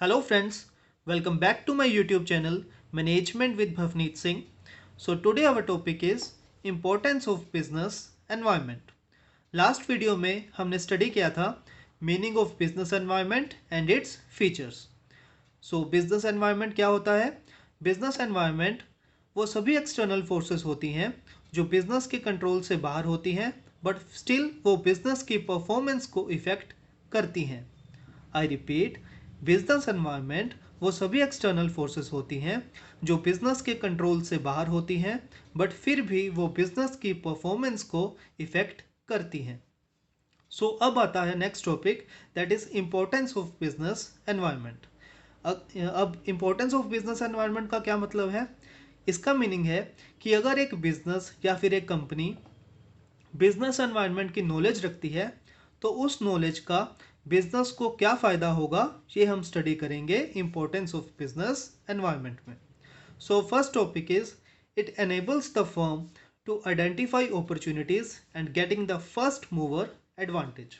Hello friends, welcome back to my YouTube channel Management with Bhavneet Singh. So today our topic is Importance of Business Environment. Last video में हमने study किया था meaning of business environment and its features. So business environment क्या होता है? Business environment वो सभी external forces होती हैं जो बिजनेस के कंट्रोल से बाहर होती हैं बट स्टिल वो बिजनेस की परफॉर्मेंस को इफेक्ट करती हैं. आई रिपीट, बिजनेस एनवायरनमेंट वो सभी एक्सटर्नल फोर्सेस होती हैं जो बिजनेस के कंट्रोल से बाहर होती हैं बट फिर भी वो बिजनेस की परफॉर्मेंस को इफेक्ट करती हैं. सो अब आता है next topic, that is importance of business environment. अब इंपॉर्टेंस ऑफ बिजनेस एनवायरनमेंट का क्या मतलब है? इसका मीनिंग है कि अगर एक बिजनेस या फिर एक कंपनी बिजनेस एनवायरनमेंट की नॉलेज रखती है तो उस नॉलेज का बिजनेस को क्या फ़ायदा होगा, ये हम स्टडी करेंगे इंपॉर्टेंस ऑफ बिजनेस एनवायरनमेंट में. So first topic is it enables the firm to identify opportunities and getting the first mover advantage.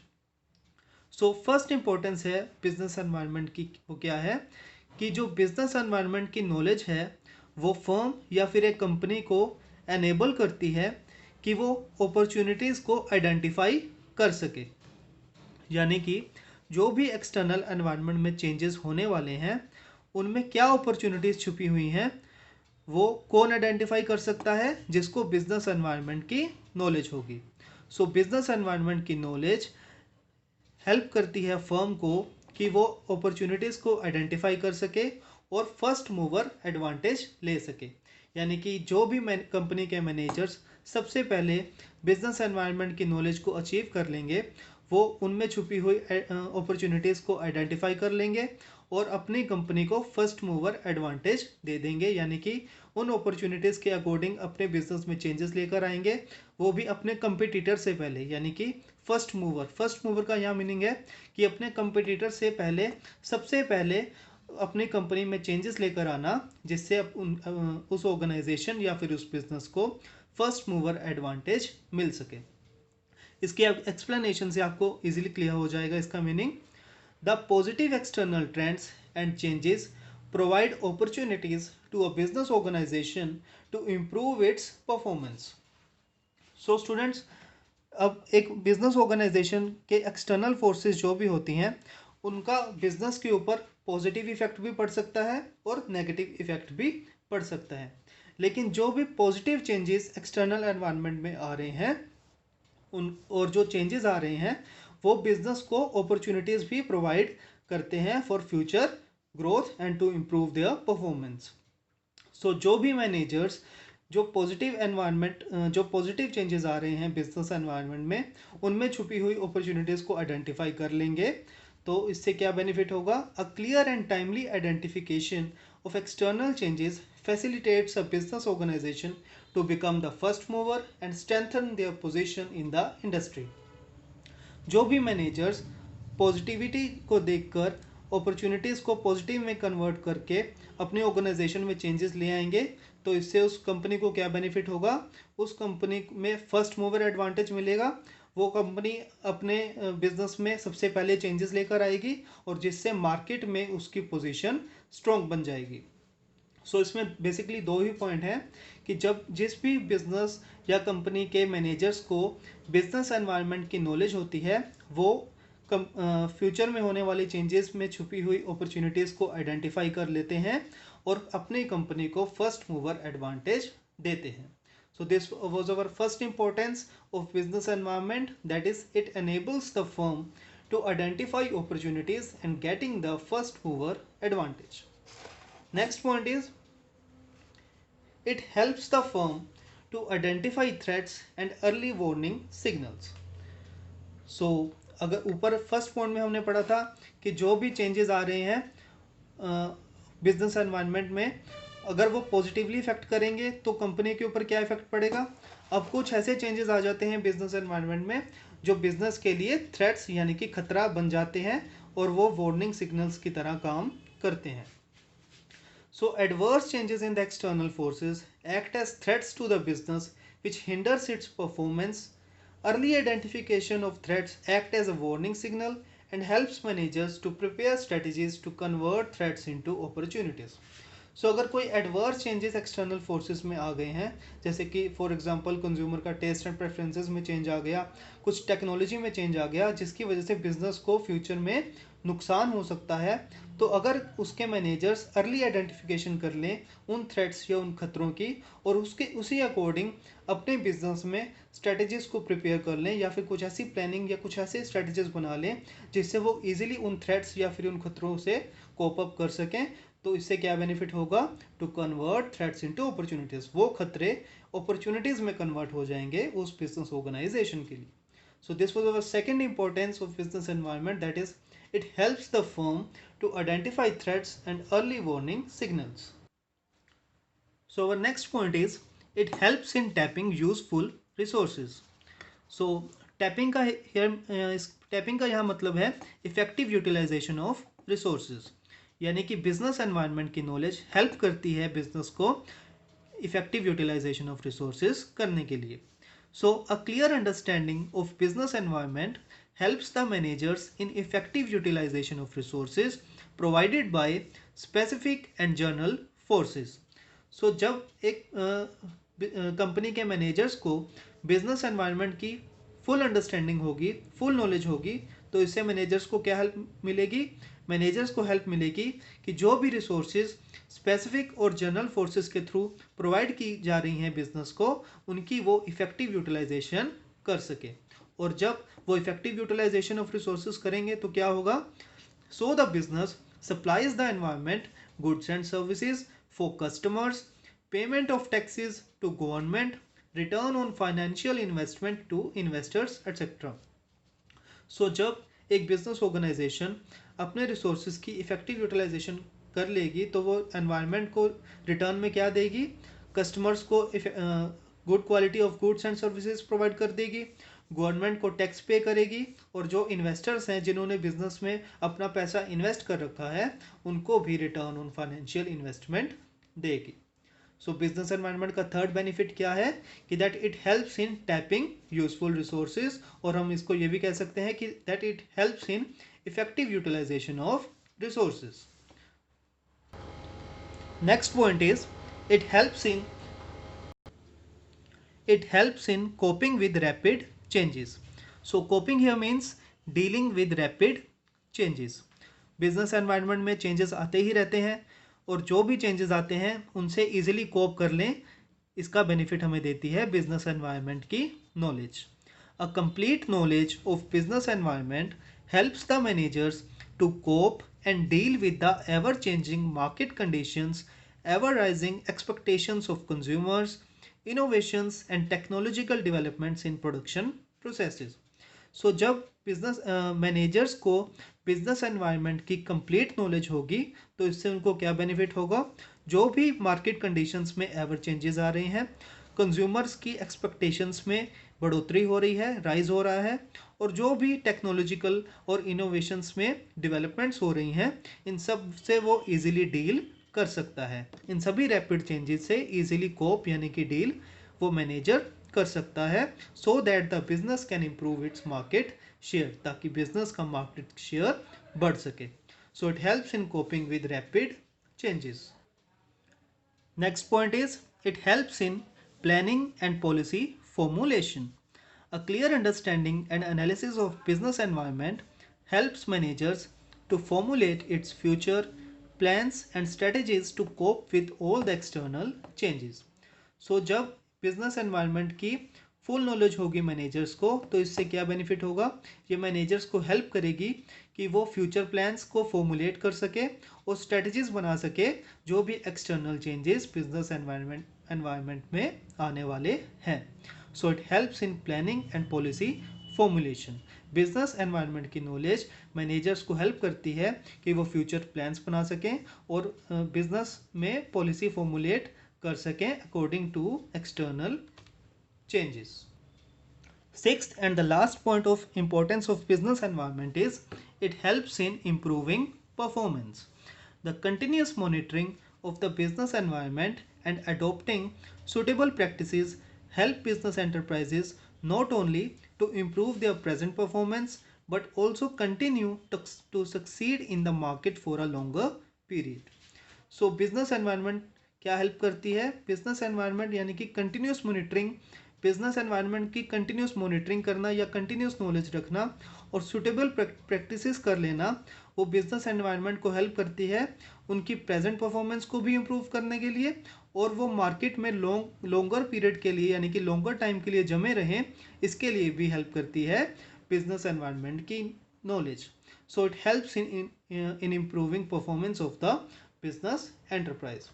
So first importance है बिजनेस एनवायरनमेंट की, वो क्या है कि जो बिजनेस एनवायरनमेंट की नॉलेज है वो फर्म या फिर एक कंपनी को एनेबल करती है कि वो अपॉर्चुनिटीज़ को आइडेंटिफाई कर सके. यानी कि जो भी एक्सटर्नल एनवायरनमेंट में चेंजेस होने वाले हैं उनमें क्या अपॉर्चुनिटीज़ छुपी हुई हैं वो कौन आइडेंटिफाई कर सकता है? जिसको बिजनेस एनवायरनमेंट की नॉलेज होगी. सो बिजनेस एनवायरनमेंट की नॉलेज हेल्प करती है फर्म को कि वो अपॉर्चुनिटीज़ को आइडेंटिफाई कर सके और फर्स्ट मूवर एडवांटेज ले सके. यानी कि जो भी कंपनी के मैनेजर्स सबसे पहले बिजनेस एनवायरनमेंट की नॉलेज को अचीव कर लेंगे वो उनमें छुपी हुई अपॉर्चुनिटीज़ को आइडेंटिफाई कर लेंगे और अपनी कंपनी को फर्स्ट मूवर एडवांटेज दे देंगे. यानी कि उन अपॉर्चुनिटीज़ के अकॉर्डिंग अपने बिजनेस में चेंजेस लेकर आएंगे, वो भी अपने कंपिटिटर से पहले. यानी कि फर्स्ट मूवर का यहाँ मीनिंग है कि अपने कंपिटिटर से पहले, सबसे पहले अपनी कंपनी में चेंजेस लेकर आना जिससे उस ऑर्गेनाइजेशन या फिर उस बिजनेस को फर्स्ट मूवर एडवांटेज मिल सके. इसके एक्सप्लेनेशन से आपको इजीली क्लियर हो जाएगा इसका meaning. The positive external trends and changes provide opportunities to a business organisation to improve its performance. So students, अब एक बिजनेस ऑर्गेनाइजेशन के एक्सटर्नल फोर्सेस जो भी होती हैं उनका बिजनेस के ऊपर पॉजिटिव इफेक्ट भी पड़ सकता है और नेगेटिव इफेक्ट भी पड़ सकता है. लेकिन जो भी पॉजिटिव चेंजेस एक्सटर्नल एनवायरनमेंट में आ रहे हैं उन और जो चेंजेस आ रहे हैं वो बिजनेस को अपॉर्चुनिटीज़ भी प्रोवाइड करते हैं for future growth and to improve their performance. So जो भी मैनेजर्स जो पॉजिटिव चेंजेस आ रहे हैं बिजनेस एनवायरनमेंट में उनमें छुपी हुई अपॉर्चुनिटीज़ को आइडेंटिफाई कर लेंगे तो इससे क्या बेनिफिट होगा? A clear and timely identification of external changes facilitates a business organization to become the first mover and strengthen their position in the industry. जो भी मैनेजर्स पॉजिटिविटी को देखकर अपॉर्चुनिटीज़ को पॉजिटिव में कन्वर्ट करके अपने ऑर्गेनाइजेशन में चेंजेस ले आएंगे तो इससे उस कंपनी को क्या बेनिफिट होगा? उस कंपनी में फर्स्ट मूवर एडवांटेज मिलेगा. वो कंपनी अपने बिजनेस में सबसे पहले चेंजेस लेकर आएगी और जिससे मार्केट में उसकी पोजीशन स्ट्रॉन्ग बन जाएगी. सो इसमें बेसिकली दो ही पॉइंट हैं कि जब जिस भी बिजनेस या कंपनी के मैनेजर्स को बिजनेस एनवायरनमेंट की नॉलेज होती है वो फ्यूचर में होने वाले चेंजेस में छुपी हुई अपॉर्चुनिटीज़ को आइडेंटिफाई कर लेते हैं और अपनी कंपनी को फर्स्ट मूवर एडवांटेज देते हैं. So this was our first importance of business environment, that is it enables the firm to identify opportunities and getting the first mover advantage. Next point is it helps the firm to identify threats and early warning signals. So अगर ऊपर first point में हमने पढ़ा था कि जो भी changes आ रहे हैं बिजनेस एनवायरनमेंट में अगर वो पॉजिटिवली इफेक्ट करेंगे तो कंपनी के ऊपर क्या इफेक्ट पड़ेगा. अब कुछ ऐसे चेंजेस आ जाते हैं बिजनेस एनवायरनमेंट में जो बिजनेस के लिए थ्रेट्स यानी कि खतरा बन जाते हैं और वो वार्निंग सिग्नल्स की तरह काम करते हैं. So adverse changes in the external forces act as threats to the business which hinders its performance. Early identification of threats act as a warning signal and helps managers to prepare strategies to convert threats into opportunities. सो अगर कोई adverse changes external forces में आ गए हैं, जैसे कि for example consumer का test and preferences में change आ गया, कुछ टेक्नोलॉजी में चेंज आ गया जिसकी वजह से बिजनेस को फ्यूचर में नुकसान हो सकता है, तो अगर उसके मैनेजर्स अर्ली आइडेंटिफिकेशन कर लें उन थ्रेट्स या उन खतरों की और उसके उसी अकॉर्डिंग अपने बिजनेस में स्ट्रेटजीज़ को प्रिपेयर कर लें या फिर कुछ ऐसी प्लानिंग या कुछ ऐसे स्ट्रेटजीज बना लें जिससे वो इजीली उन थ्रेट्स या फिर उन खतरों से कोप अप कर सकें, तो इससे क्या बेनिफिट होगा? To convert threats into opportunities, वो खतरे अपॉर्चुनिटीज में कन्वर्ट हो जाएंगे उस बिजनेस ऑर्गेनाइजेशन के लिए. So this was our second importance of business environment, that is it helps the firm to identify threats and early warning signals. So our next point is it helps in tapping useful resources. So tapping का tapping का यहाँ मतलब है effective utilization of resources, यानी कि business environment की knowledge help करती है बिजनेस को इफेक्टिव यूटिलाइजेशन ऑफ रिसोर्सेज करने के लिए. So a clear understanding of business environment helps the managers in effective utilization of resources provided by specific and general forces. So जब एक company के मैनेजर्स को बिजनेस एनवायरनमेंट की full understanding होगी, full knowledge होगी, तो इससे मैनेजर्स को क्या हेल्प मिलेगी? मैनेजर्स को हेल्प मिलेगी कि जो भी रिसोर्सेज स्पेसिफिक और जनरल फोर्सेस के थ्रू प्रोवाइड की जा रही हैं बिजनेस को, उनकी वो इफेक्टिव यूटिलाइजेशन कर सके. और जब वो इफेक्टिव यूटिलाइजेशन ऑफ रिसोर्सेज करेंगे तो क्या होगा? So the business supplies the environment goods and services for customers, payment of taxes to government, return on financial investment to investors etcetera. So जब एक बिजनेस ऑर्गेनाइजेशन अपने रिसोर्सेज की effective utilisation कर लेगी तो वो एनवायरनमेंट को रिटर्न में क्या देगी? कस्टमर्स को good quality of goods and services provide कर देगी, गवर्नमेंट को टैक्स पे करेगी, और जो इन्वेस्टर्स हैं जिन्होंने बिजनेस में अपना पैसा इन्वेस्ट कर रखा है उनको भी रिटर्न ऑन फाइनेंशियल इन्वेस्टमेंट देगी. सो बिजनेस एनवायरनमेंट का थर्ड बेनिफिट क्या है कि that it helps in tapping useful resources, और हम इसको ये भी कह सकते हैं कि that it helps in effective utilisation of resources. Next point is it helps in coping with rapid changes. So coping here means dealing with rapid changes. Business environment में चेंजेस आते ही रहते हैं और जो भी चेंजेस आते हैं उनसे इजीली कोप कर लें, इसका बेनिफिट हमें देती है बिजनेस एनवायरनमेंट की knowledge. A complete knowledge of business environment helps the managers to cope and deal with the ever changing market conditions, ever rising expectations of consumers, innovations and technological developments in production processes. So जब business managers को business environment की complete knowledge होगी तो इससे उनको क्या benefit होगा? जो भी मार्केट कंडीशंस में एवर चेंजेस आ रहे हैं, कंज्यूमर्स की एक्सपेक्टेशंस में बढ़ोतरी हो रही है, राइज हो रहा है, और जो भी टेक्नोलॉजिकल और इनोवेशंस में डेवलपमेंट्स हो रही हैं, इन सब से वो इजीली डील कर सकता है. इन सभी रैपिड चेंजेस से इजीली कोप यानी कि डील वो मैनेजर कर सकता है, so that the business can improve its market share, ताकि बिजनेस का मार्केट शेयर बढ़ सके. So it helps in coping with rapid changes. Next point is it helps in planning and policy formulation. A clear understanding and analysis of business environment helps managers to formulate its future plans and strategies to cope with all the external changes. So जब business environment की full knowledge होगी managers को तो इससे क्या benefit होगा? ये managers को हेल्प करेगी कि वो फ्यूचर प्लान्स को फॉर्मुलेट कर सके और स्ट्रेटजीज बना सके जो भी एक्सटर्नल चेंजेस बिजनेस एनवायरनमेंट में आने वाले हैं. So it helps in planning and policy formulation. Business environment की नॉलेज मैनेजर्स को हेल्प करती है कि वो फ्यूचर प्लान्स बना सकें और बिजनेस में पॉलिसी फॉर्मुलेट कर सकें according to external changes. Sixth and the last point of importance of business environment is it helps in improving performance. The continuous monitoring of the business environment and adopting suitable practices help business enterprises not only to improve their present performance but also continue to succeed in the market for a longer period. So business environment क्या help करती है? Business environment यानी कि continuous monitoring, business environment की continuous monitoring करना या continuous knowledge रखना और सुटेबल प्रैक्टिसेस कर लेना, वो बिजनेस एनवायरनमेंट को हेल्प करती है उनकी प्रेजेंट परफॉर्मेंस को भी इम्प्रूव करने के लिए, और वो मार्केट में लॉन्गर पीरियड के लिए यानी कि लॉन्गर टाइम के लिए जमे रहें, इसके लिए भी हेल्प करती है बिजनेस एनवायरनमेंट की knowledge. So it helps in improving performance of the business enterprise.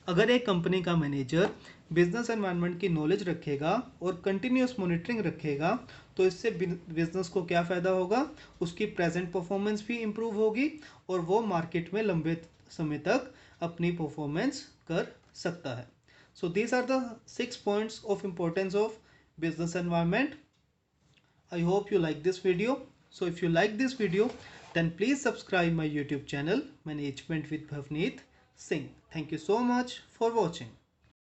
अगर एक कंपनी का मैनेजर बिजनेस एनवायरनमेंट की नॉलेज रखेगा और कंटिन्यूस मॉनिटरिंग रखेगा, तो इससे बिजनेस को क्या फ़ायदा होगा? उसकी प्रेजेंट परफॉर्मेंस भी इम्प्रूव होगी और वो मार्केट में लंबे समय तक अपनी परफॉर्मेंस कर सकता है. So these are the 6 points of importance of business environment. I hope you like this video. So if you like this video, then please subscribe my YouTube channel Management with Bhavneet Singh. Thank you so much for watching.